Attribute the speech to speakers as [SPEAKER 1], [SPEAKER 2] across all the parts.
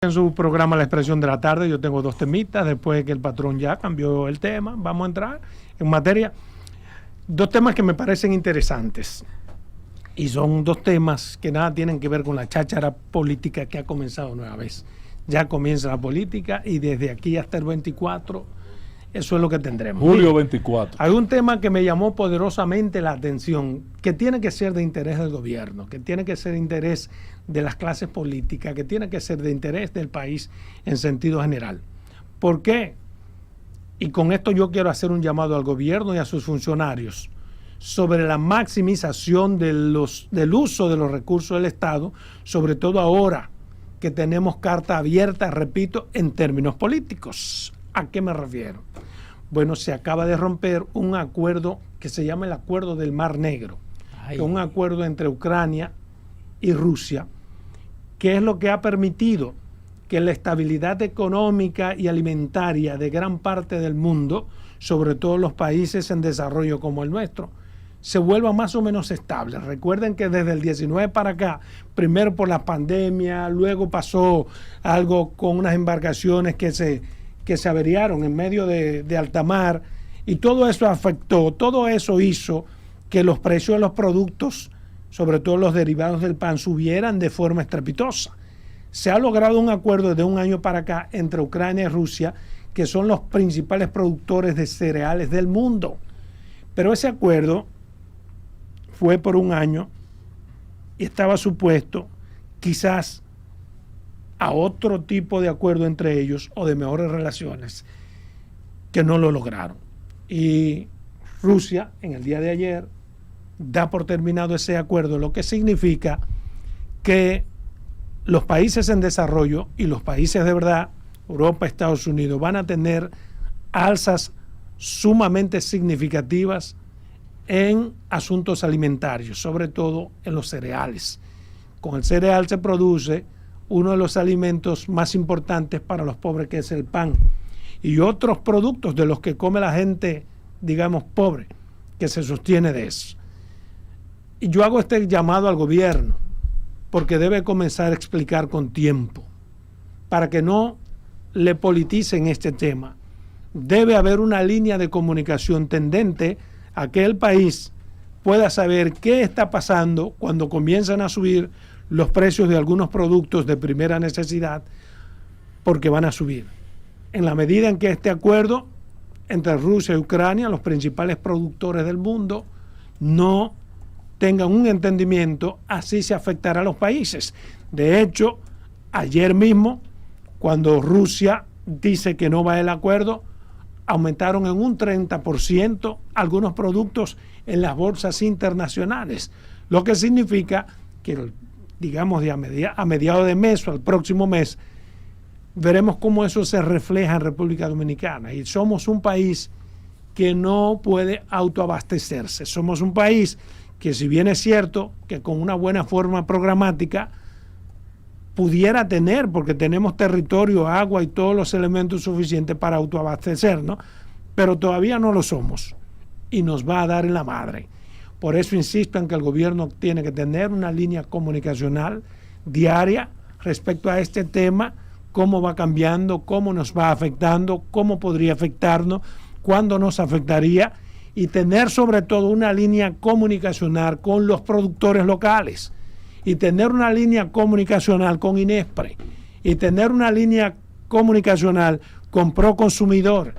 [SPEAKER 1] En su programa La Expresión de la Tarde, yo tengo dos temitas, después que el patrón ya cambió el tema, vamos a entrar en materia. Dos temas que me parecen interesantes, y son dos temas que nada tienen que ver con la cháchara política que ha comenzado nueva vez. Ya comienza la política y desde aquí hasta el 24, eso es lo que tendremos.
[SPEAKER 2] Julio 24.
[SPEAKER 1] Hay un tema que me llamó poderosamente la atención, que tiene que ser de interés del gobierno, que tiene que ser de interés de las clases políticas, que tiene que ser de interés del país en sentido general. ¿Por qué? Y con esto yo quiero hacer un llamado al gobierno y a sus funcionarios sobre la maximización del uso de los recursos del Estado, sobre todo ahora que tenemos carta abierta, repito, en términos políticos. ¿A qué me refiero? Bueno, se acaba de romper un acuerdo que se llama el Acuerdo del Mar Negro, que es un acuerdo entre Ucrania y Rusia, que es lo que ha permitido que la estabilidad económica y alimentaria de gran parte del mundo, sobre todo los países en desarrollo como el nuestro, se vuelva más o menos estable. Recuerden que desde el 19 para acá, primero por la pandemia, luego pasó algo con unas embarcaciones que se averiaron en medio de alta mar, y todo eso afectó, todo eso hizo que los precios de los productos, sobre todo los derivados del pan, subieran de forma estrepitosa. Se ha logrado un acuerdo de un año para acá entre Ucrania y Rusia, que son los principales productores de cereales del mundo. Pero ese acuerdo fue por un año y estaba supuesto quizás a otro tipo de acuerdo entre ellos o de mejores relaciones, que no lo lograron. Y Rusia, en el día de ayer, da por terminado ese acuerdo, lo que significa que los países en desarrollo y los países de verdad, Europa, Estados Unidos, van a tener alzas sumamente significativas en asuntos alimentarios, sobre todo en los cereales. Con el cereal se produce uno de los alimentos más importantes para los pobres, que es el pan, y otros productos de los que come la gente, digamos, pobre, que se sostiene de eso. Y yo hago este llamado al gobierno, porque debe comenzar a explicar con tiempo, para que no le politicen este tema. Debe haber una línea de comunicación tendente a que el país pueda saber qué está pasando cuando comienzan a subir los precios de algunos productos de primera necesidad, porque van a subir. En la medida en que este acuerdo entre Rusia y Ucrania, los principales productores del mundo, no tengan un entendimiento, así se afectará a los países. De hecho, ayer mismo, cuando Rusia dice que no va el acuerdo, aumentaron en un 30% algunos productos en las bolsas internacionales, lo que significa que, digamos, a mediados de mes o al próximo mes, veremos cómo eso se refleja en República Dominicana. Y somos un país que no puede autoabastecerse. Somos un país que, si bien es cierto que con una buena forma programática pudiera tener, porque tenemos territorio, agua y todos los elementos suficientes para autoabastecernos, pero todavía no lo somos y nos va a dar en la madre. Por eso insisto en que el gobierno tiene que tener una línea comunicacional diaria respecto a este tema, cómo va cambiando, cómo nos va afectando, cómo podría afectarnos, cuándo nos afectaría, y tener sobre todo una línea comunicacional con los productores locales, y tener una línea comunicacional con INESPRE, y tener una línea comunicacional con Proconsumidor,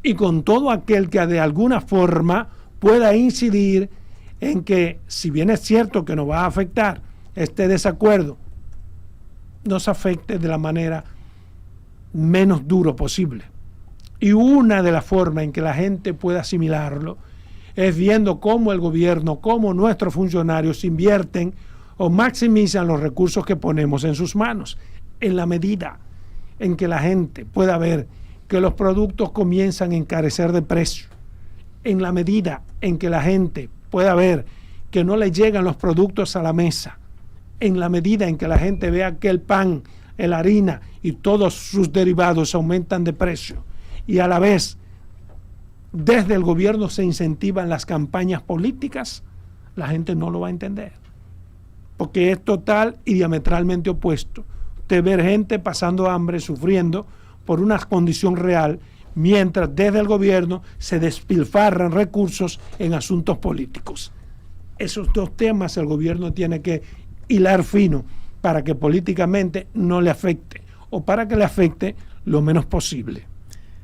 [SPEAKER 1] y con todo aquel que de alguna forma pueda incidir en que, si bien es cierto que nos va a afectar este desacuerdo, nos afecte de la manera menos duro posible. Y una de las formas en que la gente pueda asimilarlo es viendo cómo el gobierno, cómo nuestros funcionarios invierten o maximizan los recursos que ponemos en sus manos, en la medida en que la gente pueda ver que los productos comienzan a encarecer de precio, en la medida en que la gente pueda ver que no le llegan los productos a la mesa, en la medida en que la gente vea que el pan, la harina y todos sus derivados aumentan de precio, y a la vez desde el gobierno se incentivan las campañas políticas, la gente no lo va a entender, porque es total y diametralmente opuesto usted ver gente pasando hambre, sufriendo por una condición real, mientras desde el gobierno se despilfarran recursos en asuntos políticos. Esos dos temas el gobierno tiene que hilar fino para que políticamente no le afecte, o para que le afecte lo menos posible.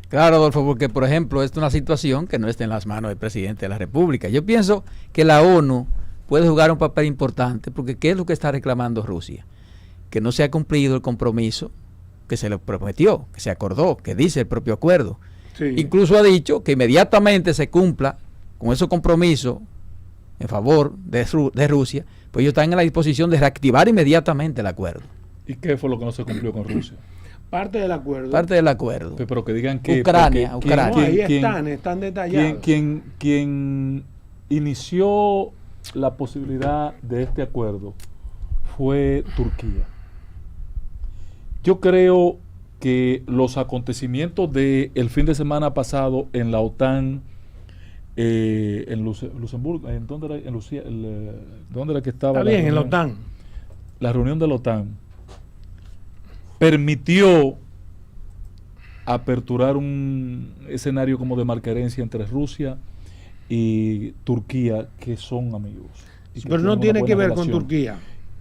[SPEAKER 2] Claro, Adolfo, porque por ejemplo, esta es una situación que no está en las manos del presidente de la República. Yo pienso que la ONU puede jugar un papel importante, porque ¿qué es lo que está reclamando Rusia? Que no se ha cumplido el compromiso que se le prometió, que se acordó, que dice el propio acuerdo. Sí. Incluso ha dicho que inmediatamente se cumpla con esos compromisos en favor de Rusia, pues ellos están en la disposición de reactivar inmediatamente el acuerdo.
[SPEAKER 3] ¿Y qué fue lo que no se cumplió con Rusia?
[SPEAKER 1] Parte del acuerdo.
[SPEAKER 2] Parte del acuerdo.
[SPEAKER 3] Pero que digan que...
[SPEAKER 2] Ucrania.
[SPEAKER 1] No, ahí están detallados.
[SPEAKER 3] Quien inició la posibilidad de este acuerdo fue Turquía. Yo creo que los acontecimientos del fin de semana pasado en la OTAN, en Luxemburgo, ¿dónde era que estaba?
[SPEAKER 1] Está bien, en la OTAN.
[SPEAKER 3] La reunión de la OTAN permitió aperturar un escenario como de marcarencia entre Rusia y Turquía, que son amigos.
[SPEAKER 1] Pero no tiene que ver con Turquía.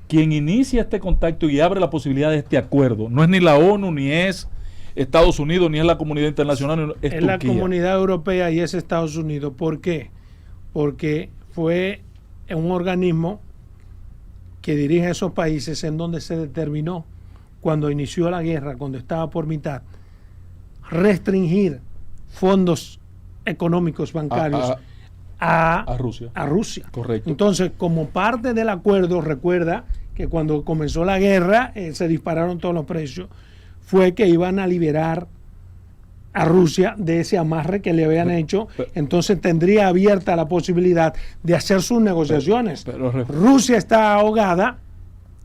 [SPEAKER 3] Quien inicia este contacto y abre la posibilidad de este acuerdo no es ni la ONU, ni es Estados Unidos, ni es la comunidad internacional, es Turquía.
[SPEAKER 1] La comunidad europea y es Estados Unidos. ¿Por qué? Porque fue un organismo que dirige esos países en donde se determinó, cuando inició la guerra, cuando estaba por mitad, restringir fondos económicos bancarios a Rusia.
[SPEAKER 3] Correcto.
[SPEAKER 1] Entonces, como parte del acuerdo, recuerda que cuando comenzó la guerra se dispararon todos los precios, fue que iban a liberar a Rusia de ese amarre que le habían hecho. Entonces tendría abierta la posibilidad de hacer sus negociaciones. Rusia está ahogada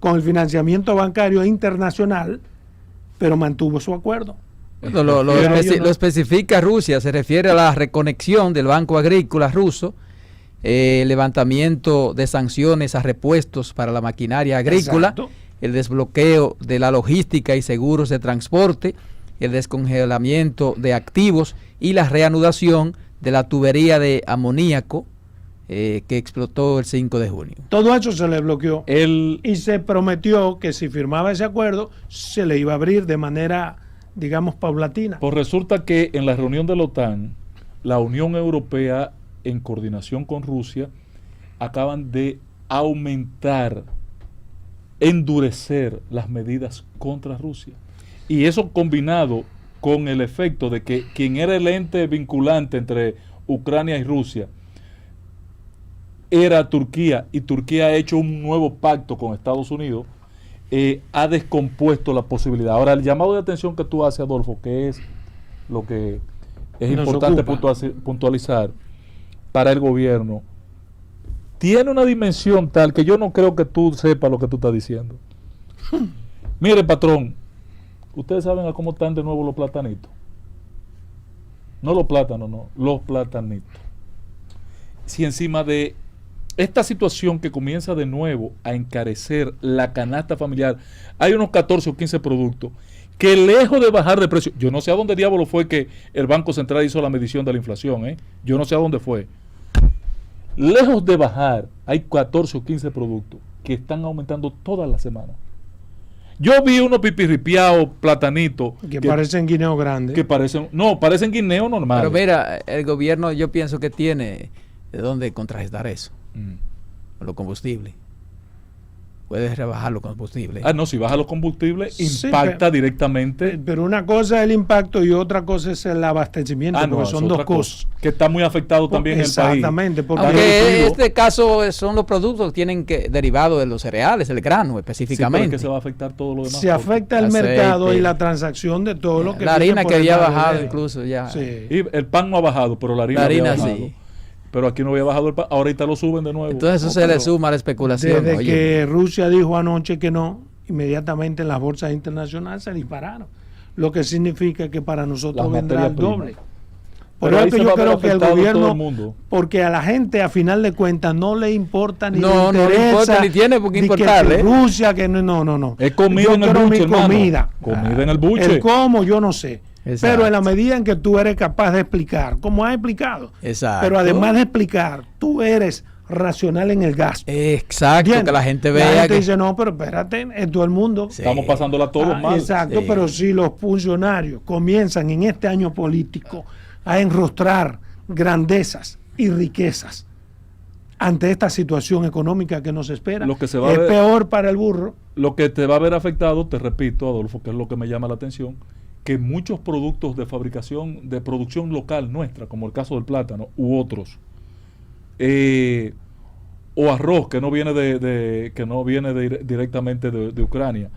[SPEAKER 1] con el financiamiento bancario internacional, pero mantuvo su acuerdo.
[SPEAKER 2] Lo especifica Rusia, se refiere a la reconexión del Banco Agrícola ruso, levantamiento de sanciones a repuestos para la maquinaria agrícola, exacto, el desbloqueo de la logística y seguros de transporte, el descongelamiento de activos y la reanudación de la tubería de amoníaco que explotó el 5 de junio.
[SPEAKER 1] Todo eso se le bloqueó y se prometió que si firmaba ese acuerdo se le iba a abrir de manera, digamos, paulatina.
[SPEAKER 3] Pues resulta que en la reunión de la OTAN, la Unión Europea, en coordinación con Rusia, acaban de aumentar, endurecer las medidas contra Rusia. Y eso combinado con el efecto de que quien era el ente vinculante entre Ucrania y Rusia era Turquía, y Turquía ha hecho un nuevo pacto con Estados Unidos, ha descompuesto la posibilidad. Ahora, el llamado de atención que tú haces, Adolfo, que es lo que es importante puntualizar para el gobierno, tiene una dimensión tal que yo no creo que tú sepas lo que tú estás diciendo. Mire, patrón, ustedes saben a cómo están de nuevo los platanitos. No los plátanos, no, los platanitos. Si encima de esta situación que comienza de nuevo a encarecer la canasta familiar, hay unos 14 o 15 productos que, lejos de bajar de precio, yo no sé a dónde diablo fue que el Banco Central hizo la medición de la inflación, yo no sé a dónde fue. Lejos de bajar, hay 14 o 15 productos que están aumentando todas las semanas. Yo vi unos pipirripiados, platanitos
[SPEAKER 1] que parecen guineo grandes.
[SPEAKER 3] Que parecen guineo normal.
[SPEAKER 2] Pero mira, el gobierno, yo pienso que tiene de dónde contrarrestar eso. Los combustibles. Puedes rebajar los combustibles.
[SPEAKER 3] No, si baja los combustibles, impacta directamente.
[SPEAKER 1] Pero una cosa es el impacto y otra cosa es el abastecimiento, porque son dos cosas.
[SPEAKER 3] Que está muy afectado también el país.
[SPEAKER 1] Exactamente.
[SPEAKER 2] Aunque en este caso son los productos que tienen que derivados de los cereales, el grano específicamente.
[SPEAKER 3] Sí, pero es que se va a afectar todo lo demás.
[SPEAKER 1] Se afecta el mercado y la transacción de todo lo que...
[SPEAKER 2] La harina que había bajado incluso ya.
[SPEAKER 3] Sí. Y el pan no ha bajado, pero la harina había bajado. Sí. Pero aquí no había bajado el pan, ahorita lo suben de nuevo.
[SPEAKER 2] Entonces eso se le suma a la especulación.
[SPEAKER 1] Desde que Rusia dijo anoche que no, inmediatamente las bolsas internacionales se dispararon. Lo que significa que para nosotros vendrá el doble. Por
[SPEAKER 3] Pero ahí
[SPEAKER 1] eso
[SPEAKER 3] se
[SPEAKER 1] yo
[SPEAKER 3] va a ver
[SPEAKER 1] creo que el
[SPEAKER 3] afectado todo
[SPEAKER 1] gobierno,
[SPEAKER 3] el mundo.
[SPEAKER 1] porque a la gente a final de cuentas no le importa ni
[SPEAKER 2] No,
[SPEAKER 1] le
[SPEAKER 2] no le
[SPEAKER 1] interesa,
[SPEAKER 2] importa, ni tiene por qué importarle.
[SPEAKER 1] que Rusia, que no.
[SPEAKER 3] Es comida
[SPEAKER 1] Yo
[SPEAKER 3] en el
[SPEAKER 1] quiero
[SPEAKER 3] buche,
[SPEAKER 1] mi
[SPEAKER 3] hermano.
[SPEAKER 1] comida.
[SPEAKER 3] Comida en el buche.
[SPEAKER 1] El cómo yo no sé.
[SPEAKER 2] Exacto.
[SPEAKER 1] Pero en la medida en que tú eres capaz de explicar, como has explicado,
[SPEAKER 2] Exacto.
[SPEAKER 1] pero además de explicar, tú eres racional en el gasto.
[SPEAKER 2] Exacto,
[SPEAKER 1] ¿Entiendes?
[SPEAKER 2] que la gente
[SPEAKER 1] La
[SPEAKER 2] vea
[SPEAKER 1] gente
[SPEAKER 2] que...
[SPEAKER 1] dice, no, pero espérate, en todo el mundo.
[SPEAKER 2] Sí.
[SPEAKER 3] Estamos pasándola todos mal.
[SPEAKER 1] Exacto,
[SPEAKER 2] Sí.
[SPEAKER 1] pero si los funcionarios comienzan en este año político a enrostrar grandezas y riquezas ante esta situación económica que nos espera,
[SPEAKER 3] Lo que se va a
[SPEAKER 1] es
[SPEAKER 3] ver-
[SPEAKER 1] peor para el burro.
[SPEAKER 3] Lo que te va a ver afectado, te repito, Adolfo, que es lo que me llama la atención, que muchos productos de fabricación, de producción local nuestra, como el caso del plátano u otros, o arroz que no viene directamente de Ucrania,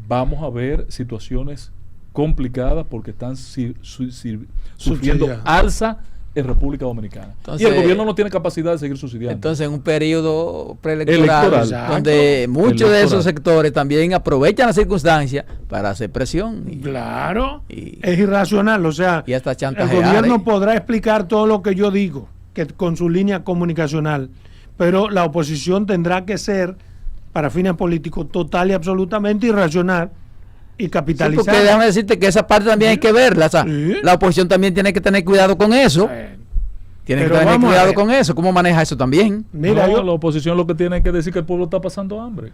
[SPEAKER 3] vamos a ver situaciones complicadas porque están sufriendo
[SPEAKER 1] Subsidiadas.
[SPEAKER 3] alza en República Dominicana.
[SPEAKER 2] Entonces,
[SPEAKER 3] y el gobierno no tiene capacidad de seguir subsidiando.
[SPEAKER 2] Entonces, en un periodo preelectoral,
[SPEAKER 3] Electoral.
[SPEAKER 2] donde muchos de esos
[SPEAKER 3] Electoral.
[SPEAKER 2] sectores también aprovechan las circunstancias para hacer presión
[SPEAKER 1] Claro,
[SPEAKER 2] y-
[SPEAKER 1] es irracional. O sea,
[SPEAKER 2] y hasta
[SPEAKER 1] el
[SPEAKER 2] chantajear.
[SPEAKER 1] gobierno podrá explicar todo lo que yo digo, que con su línea comunicacional, pero la oposición tendrá que ser, para fines políticos, total y absolutamente irracional y
[SPEAKER 2] Sí,
[SPEAKER 1] capitalizar.
[SPEAKER 2] porque déjame decirte que esa parte también hay que verla. O sea,
[SPEAKER 1] Sí.
[SPEAKER 2] la oposición también tiene que tener cuidado con eso. Tiene que
[SPEAKER 1] Pero
[SPEAKER 2] tener
[SPEAKER 1] vamos a
[SPEAKER 2] cuidado
[SPEAKER 1] ver.
[SPEAKER 2] con eso. ¿Cómo maneja eso también?
[SPEAKER 1] Mira,
[SPEAKER 3] No,
[SPEAKER 1] yo,
[SPEAKER 3] la oposición lo que tiene que decir que el pueblo está pasando hambre.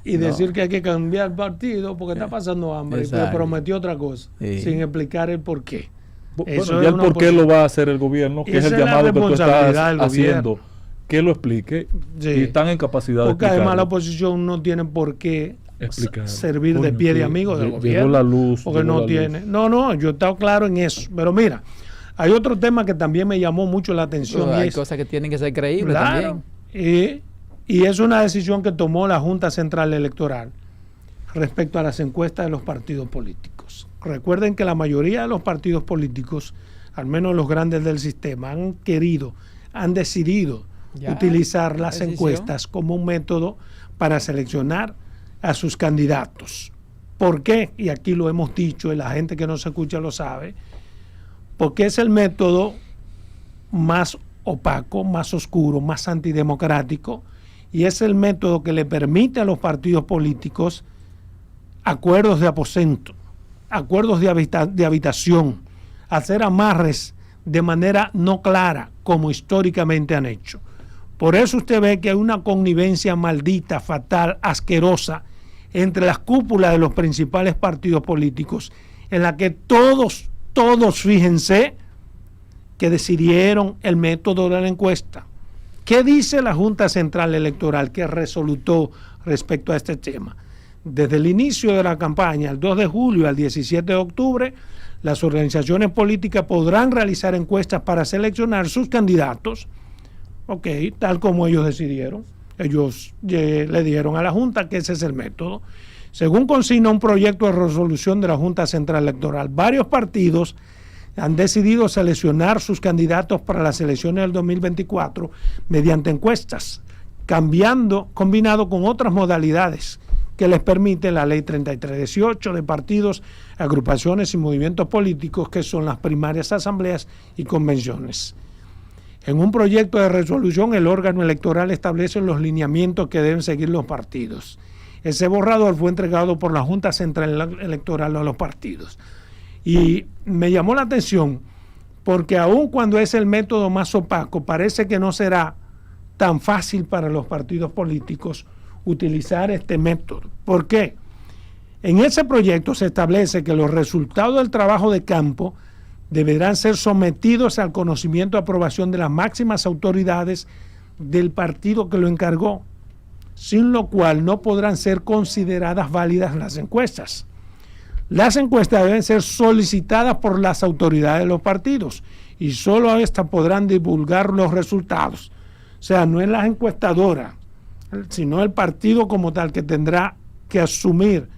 [SPEAKER 1] y decir que hay que cambiar el partido porque está pasando hambre, pero
[SPEAKER 2] Exacto.
[SPEAKER 1] prometió otra cosa,
[SPEAKER 2] Sí.
[SPEAKER 1] sin explicar el por qué.
[SPEAKER 3] Bueno,
[SPEAKER 1] Eso
[SPEAKER 3] ya
[SPEAKER 1] es
[SPEAKER 3] el
[SPEAKER 1] una
[SPEAKER 3] por qué
[SPEAKER 1] posición.
[SPEAKER 3] lo va a hacer el gobierno, que es
[SPEAKER 1] Esa
[SPEAKER 3] el
[SPEAKER 1] es la
[SPEAKER 3] llamado que tú estás
[SPEAKER 1] responsabilidad del
[SPEAKER 3] haciendo,
[SPEAKER 1] gobierno.
[SPEAKER 3] que lo explique
[SPEAKER 1] Sí.
[SPEAKER 3] y están en capacidad
[SPEAKER 1] Porque
[SPEAKER 3] de
[SPEAKER 1] además la
[SPEAKER 3] explicarlo.
[SPEAKER 1] oposición no tiene por qué
[SPEAKER 3] Explicar.
[SPEAKER 1] servir de
[SPEAKER 3] Coño,
[SPEAKER 1] pie de
[SPEAKER 3] que
[SPEAKER 1] amigo del
[SPEAKER 3] llegó
[SPEAKER 1] gobierno.
[SPEAKER 3] la luz,
[SPEAKER 1] porque
[SPEAKER 3] llegó
[SPEAKER 1] no
[SPEAKER 3] la
[SPEAKER 1] tiene.
[SPEAKER 3] luz.
[SPEAKER 1] No, yo he estado claro en eso. Pero mira, hay otro tema que también me llamó mucho la atención.
[SPEAKER 2] Pero
[SPEAKER 1] y
[SPEAKER 2] hay
[SPEAKER 1] es-
[SPEAKER 2] cosas que tienen que ser creíbles
[SPEAKER 1] claro,
[SPEAKER 2] también.
[SPEAKER 1] y es una decisión que tomó la Junta Central Electoral respecto a las encuestas de los partidos políticos. Recuerden que la mayoría de los partidos políticos, al menos los grandes del sistema, han decidido
[SPEAKER 2] Ya,
[SPEAKER 1] utilizar las
[SPEAKER 2] decisión.
[SPEAKER 1] encuestas como un método para seleccionar a sus candidatos. ¿Por qué? Y aquí lo hemos dicho y la gente que nos escucha lo sabe. Porque es el método más opaco, más oscuro, más antidemocrático, y es el método que le permite a los partidos políticos acuerdos de aposento, acuerdos de habitación, hacer amarres de manera no clara, como históricamente han hecho. Por eso usted ve que hay una connivencia maldita, fatal, asquerosa entre las cúpulas de los principales partidos políticos, en la que todos, fíjense, que decidieron el método de la encuesta. ¿Qué dice la Junta Central Electoral que resolutó respecto a este tema? Desde el inicio de la campaña, el 2 de julio al 17 de octubre, las organizaciones políticas podrán realizar encuestas para seleccionar sus candidatos, tal como ellos decidieron. Ellos le dieron a la Junta que ese es el método. Según consigna un proyecto de resolución de la Junta Central Electoral, varios partidos han decidido seleccionar sus candidatos para las elecciones del 2024 mediante encuestas, combinado con otras modalidades que les permite la Ley 3318 de partidos, agrupaciones y movimientos políticos, que son las primarias, asambleas y convenciones. En un proyecto de resolución, el órgano electoral establece los lineamientos que deben seguir los partidos. Ese borrador fue entregado por la Junta Central Electoral a los partidos. Y me llamó la atención porque aun cuando es el método más opaco, parece que no será tan fácil para los partidos políticos utilizar este método. ¿Por qué? En ese proyecto se establece que los resultados del trabajo de campo deberán ser sometidos al conocimiento y aprobación de las máximas autoridades del partido que lo encargó, sin lo cual no podrán ser consideradas válidas las encuestas. Las encuestas deben ser solicitadas por las autoridades de los partidos y solo estas podrán divulgar los resultados. O sea, no es la encuestadora, sino el partido como tal que tendrá que asumir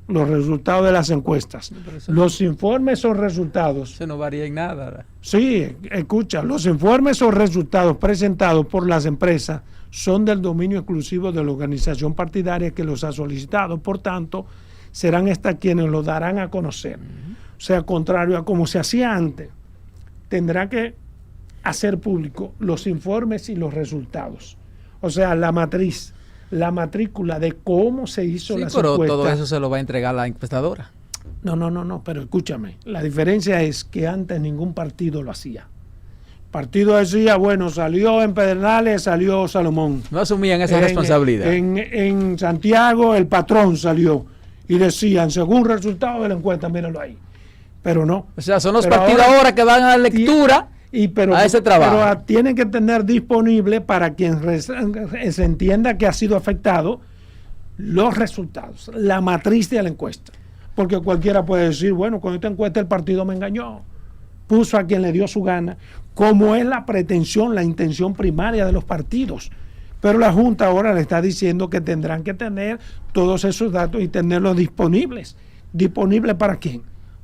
[SPEAKER 1] los resultados de las encuestas. Los informes o resultados.
[SPEAKER 2] Eso no varía en nada.
[SPEAKER 1] Sí, escucha, los informes o resultados presentados por las empresas son del dominio exclusivo de la organización partidaria que los ha solicitado. Por tanto, serán estas quienes los darán a conocer. o sea, contrario a como se hacía antes, tendrá que hacer público los informes y los resultados. O sea, la matriz, la matrícula de cómo se hizo las
[SPEAKER 2] pero
[SPEAKER 1] encuestas.
[SPEAKER 2] todo eso se lo va a entregar la encuestadora.
[SPEAKER 1] No, pero escúchame. La diferencia es que antes ningún partido lo hacía. El partido decía, bueno, salió en Pedernales, salió Salomón.
[SPEAKER 2] No asumían esa responsabilidad.
[SPEAKER 1] En Santiago el patrón salió y decían, según resultado de la encuesta, mírenlo ahí. Pero no.
[SPEAKER 2] O sea, son los partidos ahora que van a dar lectura a ese trabajo.
[SPEAKER 1] Pero tienen que tener disponible para quien se entienda que ha sido afectado los resultados, la matriz de la encuesta. Porque cualquiera puede decir, bueno, con esta encuesta el partido me engañó, puso a quien le dio su gana, como es la pretensión, la intención primaria de los partidos. Pero la Junta ahora le está diciendo que tendrán que tener todos esos datos y tenerlos disponibles. ¿Disponibles para quién?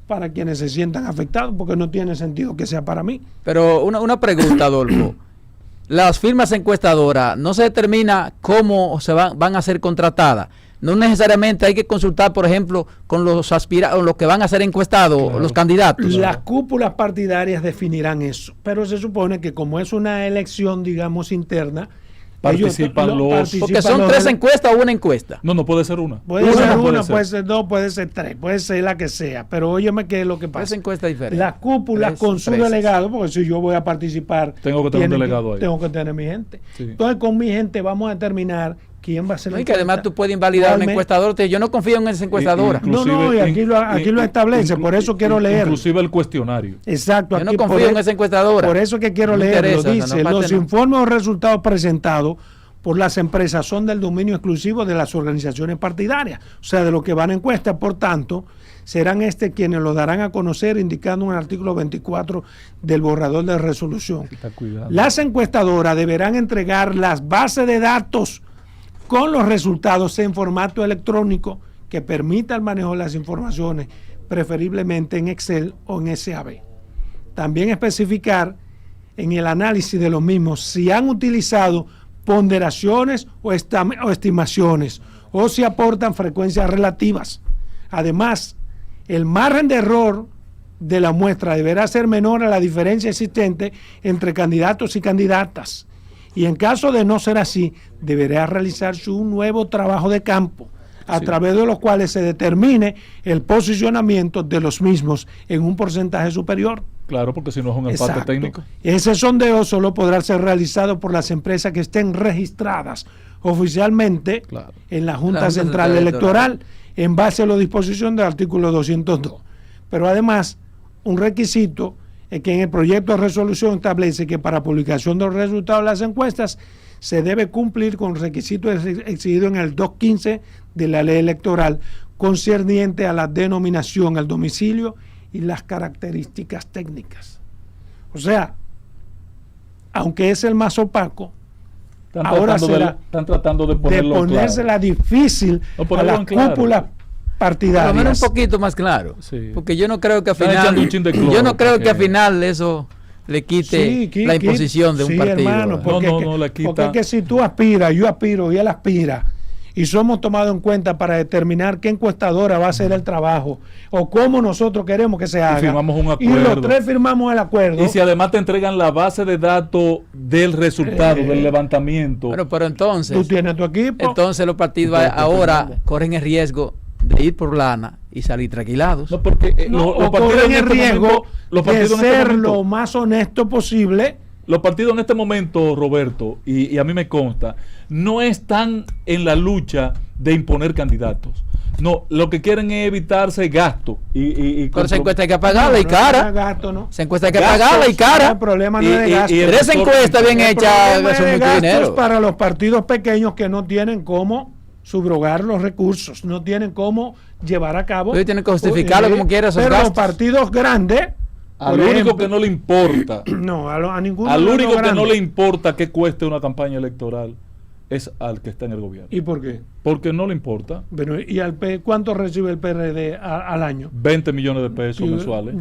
[SPEAKER 1] Para quienes se sientan afectados, porque no tiene sentido que sea para mí.
[SPEAKER 2] Pero una pregunta, Adolfo. Las firmas encuestadoras, ¿no se determina cómo van a ser contratadas? No necesariamente hay que consultar, por ejemplo, con los que van a ser encuestados, claro, los candidatos.
[SPEAKER 1] Las cúpulas partidarias definirán eso, pero se supone que como es una elección, digamos, interna,
[SPEAKER 3] participan
[SPEAKER 2] porque son tres encuestas o una encuesta.
[SPEAKER 3] No puede ser una.
[SPEAKER 1] Puede ser una, puede ser dos, puede ser tres, puede ser la que sea, pero óyeme qué es lo que pasa.
[SPEAKER 2] Tres encuestas diferentes.
[SPEAKER 1] Las cúpulas con su delegado, porque si yo voy a participar,
[SPEAKER 3] tengo que tener un delegado ahí.
[SPEAKER 1] Tengo que tener mi gente. Sí. Entonces con mi gente vamos a determinar quién va a ser
[SPEAKER 2] la encuesta. Y que además tú puedes invalidar un encuestador. Yo no confío en esa encuestadora.
[SPEAKER 1] No, y aquí lo establece, por eso quiero leer.
[SPEAKER 3] Inclusive el cuestionario.
[SPEAKER 1] Exacto.
[SPEAKER 2] Yo no confío en esa encuestadora.
[SPEAKER 1] Por eso que quiero leerlo. Dice, los informes o resultados presentados por las empresas son del dominio exclusivo de las organizaciones partidarias, o sea, de lo que van a encuestas. Por tanto, serán quienes lo darán a conocer, indicando en el artículo 24 del borrador de resolución. Las encuestadoras deberán entregar las bases de datos con los resultados en formato electrónico que permita el manejo de las informaciones, preferiblemente en Excel o en SAB. También especificar en el análisis de los mismos si han utilizado ponderaciones o estimaciones o si aportan frecuencias relativas. Además, el margen de error de la muestra deberá ser menor a la diferencia existente entre candidatos y candidatas, y en caso de no ser así, deberá realizarse un nuevo trabajo de campo a través de los cuales se determine el posicionamiento de los mismos en un porcentaje superior.
[SPEAKER 3] Claro, porque si no es un empate técnico.
[SPEAKER 1] Ese sondeo solo podrá ser realizado por las empresas que estén registradas oficialmente en la Junta Central Electoral en base a la disposición del artículo 202. Pero además, un requisito es que en el proyecto de resolución establece que para publicación de los resultados de las encuestas se debe cumplir con requisitos exigidos en el 215 de la ley electoral concerniente a la denominación, el domicilio y las características técnicas. O sea, aunque es el más opaco, ahora
[SPEAKER 3] están tratando de
[SPEAKER 1] ponérsela difícil a las cúpulas partidarias.
[SPEAKER 2] Por lo menos un poquito más claro. Sí. Porque yo no creo que al final eso le quite la imposición de un partido.
[SPEAKER 1] Hermano, porque es que si tú aspiras, yo aspiro y él aspira, y somos tomados en cuenta para determinar qué encuestadora va a hacer el trabajo o cómo nosotros queremos que se haga.
[SPEAKER 3] Y firmamos un acuerdo.
[SPEAKER 1] Y los tres firmamos el acuerdo.
[SPEAKER 3] Y si además te entregan la base de datos del resultado, del levantamiento.
[SPEAKER 2] Bueno, pero entonces,
[SPEAKER 1] tú tienes tu equipo.
[SPEAKER 2] Entonces los partidos ahora corren el riesgo de ir por lana y salir tranquilados.
[SPEAKER 3] No, porque
[SPEAKER 1] los partidos corren el riesgo de ser lo más honesto posible.
[SPEAKER 3] Los partidos en este momento, Roberto, y a mí me consta, no están en la lucha de imponer candidatos. No, lo que quieren es evitarse gasto.
[SPEAKER 2] Pero esa encuesta hay que pagarla y cara. Esa encuesta hay que pagarla y cara.
[SPEAKER 1] El problema no es de gasto.
[SPEAKER 2] Tres encuestas bien hechas son mucho dinero.
[SPEAKER 1] Para los partidos pequeños que no tienen cómo subrogar los recursos, no tienen cómo llevar a cabo.
[SPEAKER 2] Ellos tienen que justificarlo como quieran.
[SPEAKER 1] Pero gastos. Los partidos grandes.
[SPEAKER 3] Al único que no le importa.
[SPEAKER 1] No, a ninguno.
[SPEAKER 3] Al único que no le importa que cueste una campaña electoral es al que está en el gobierno.
[SPEAKER 1] ¿Y por qué?
[SPEAKER 3] Porque no le importa.
[SPEAKER 1] Bueno, ¿y cuánto recibe el PRD al año?
[SPEAKER 3] 20 millones de pesos mensuales.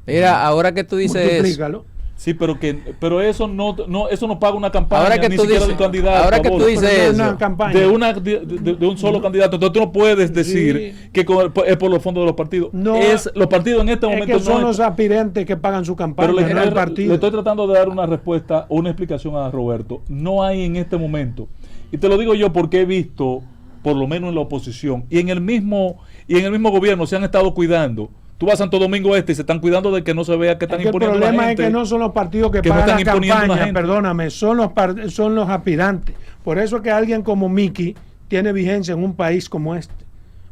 [SPEAKER 2] Mira, ahora que tú dices
[SPEAKER 1] multiplícalo.
[SPEAKER 3] Sí, pero eso no paga una campaña,
[SPEAKER 2] Ahora que
[SPEAKER 3] ni
[SPEAKER 2] tú
[SPEAKER 3] siquiera
[SPEAKER 2] dices,
[SPEAKER 3] de un candidato.
[SPEAKER 2] ahora que tú dices
[SPEAKER 1] Pero no es
[SPEAKER 2] eso,
[SPEAKER 1] una campaña.
[SPEAKER 3] De un solo candidato. Entonces tú no puedes decir que es por los fondos de los partidos.
[SPEAKER 1] No,
[SPEAKER 3] Los partidos en este
[SPEAKER 1] es
[SPEAKER 3] momento
[SPEAKER 1] que son
[SPEAKER 3] no
[SPEAKER 1] los aspirantes que pagan su campaña,
[SPEAKER 3] pero
[SPEAKER 1] no el partido.
[SPEAKER 3] le estoy tratando de dar una respuesta o una explicación a Roberto. No hay en este momento. Y te lo digo yo porque he visto, por lo menos en la oposición, y en el mismo gobierno se han estado cuidando. Tú vas a Santo Domingo Este y se están cuidando de que no se vea que están imponiendo
[SPEAKER 1] el problema
[SPEAKER 3] la gente,
[SPEAKER 1] es que no son los partidos que
[SPEAKER 3] no
[SPEAKER 1] pagan
[SPEAKER 3] están
[SPEAKER 1] la
[SPEAKER 3] imponiendo
[SPEAKER 1] campaña,
[SPEAKER 3] la gente.
[SPEAKER 1] perdóname, son los aspirantes. Por eso es que alguien como Miki tiene vigencia en un país como este,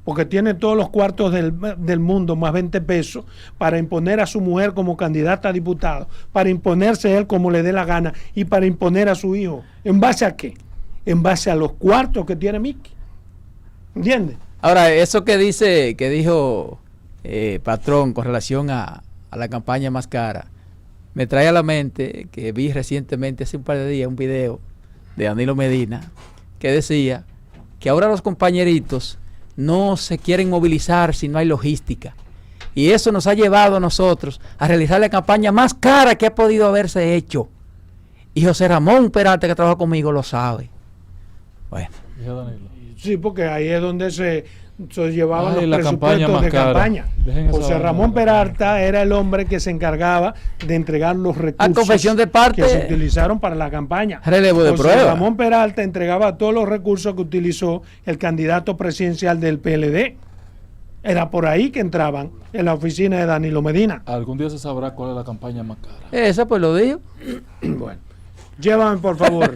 [SPEAKER 1] porque tiene todos los cuartos del mundo más 20 pesos para imponer a su mujer como candidata a diputado, para imponerse él como le dé la gana y para imponer a su hijo. ¿En base a qué? En base a los cuartos que tiene Miki. ¿Entiendes?
[SPEAKER 2] ahora, eso que dijo Patrón con relación a la campaña más cara, me trae a la mente que vi recientemente, hace un par de días, un video de Danilo Medina que decía que ahora los compañeritos no se quieren movilizar si no hay logística. Y eso nos ha llevado a nosotros a realizar la campaña más cara que ha podido haberse hecho. Y José Ramón Peralta, que trabaja conmigo, lo sabe. Bueno.
[SPEAKER 1] Sí, porque ahí es donde se llevaban los
[SPEAKER 3] la campaña
[SPEAKER 1] presupuestos
[SPEAKER 3] más
[SPEAKER 1] de
[SPEAKER 3] cara.
[SPEAKER 1] campaña.
[SPEAKER 3] Dejen esa
[SPEAKER 1] José
[SPEAKER 3] vaina.
[SPEAKER 1] Ramón Peralta era el hombre que se encargaba de entregar los recursos
[SPEAKER 2] confesión de parte,
[SPEAKER 1] que se utilizaron para la campaña.
[SPEAKER 2] relevo de
[SPEAKER 1] José
[SPEAKER 2] prueba.
[SPEAKER 1] Ramón Peralta entregaba todos los recursos que utilizó el candidato presidencial del PLD. Era por ahí que entraban en la oficina de Danilo Medina.
[SPEAKER 3] Algún día se sabrá cuál es la campaña más cara.
[SPEAKER 2] Esa pues lo dijo.
[SPEAKER 1] Bueno, llévame por favor.